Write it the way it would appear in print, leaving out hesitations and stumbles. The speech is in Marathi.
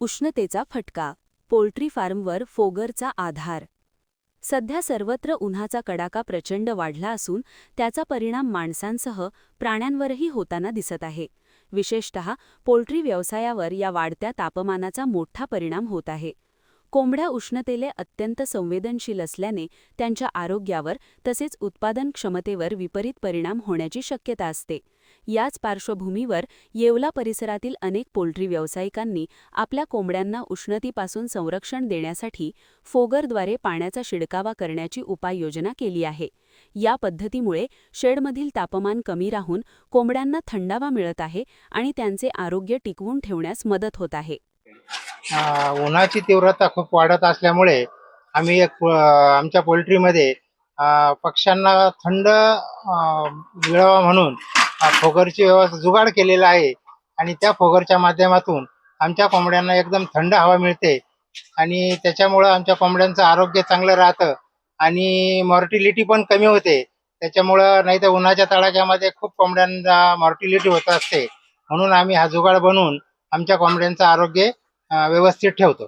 उष्णतेचा फटका, पोल्ट्री फार्मवर फोगरचा आधार. सध्या सर्वत्र उन्हाचा कडाका प्रचंड वाढला असून त्याचा परिणाम माणसांसह प्राण्यांवरही होताना दिसत आहे. विशेषतः पोल्ट्री व्यवसायावर या वाढत्या तापमानाचा मोठा परिणाम होत आहे. कोंबड्या उष्णतेले अत्यंत संवेदनशील असल्याने त्यांच्या आरोग्यावर तसेच उत्पादन क्षमतेवर विपरीत परिणाम होण्याची शक्यता असते. याच पार्श्वभूमीवर येवला परिसरातील अनेक पोल्ट्री व्यावसायिकांनी आपल्या कोंबड्यांना उष्णतेपासून संरक्षण देण्यासाठी फोगरद्वारे पाण्याचा शिडकावा करण्याची उपाययोजना केली आहे. या पद्धतीमुळे शेडमधील तापमान कमी राहून कोंबड्यांना थंडावा मिळत आहे आणि त्यांचे आरोग्य टिकवून ठेवण्यास मदत होत आहे. उन्हाची तीव्रता खूप वाढत असल्यामुळे आम्ही आमच्या पोल्ट्रीमध्ये पक्ष्यांना थंड मिळावा म्हणून फोगरची व्यवस्था जुगाड केलेला आहे आणि त्या फोगरच्या माध्यमातून आमच्या कोंबड्यांना एकदम थंड हवा मिळते आणि त्याच्यामुळं आमच्या कोंबड्यांचं आरोग्य चांगलं राहतं आणि मॉर्टिलिटी पण कमी होते. त्याच्यामुळं नाही तर उन्हाच्या तडाख्यामध्ये खूप कोंबड्यांना मॉर्टिलिटी होत असते. म्हणून आम्ही हा जुगाड बनवून आमच्या कोंबड्यांचं आरोग्य व्यवस्थित ठेवतो.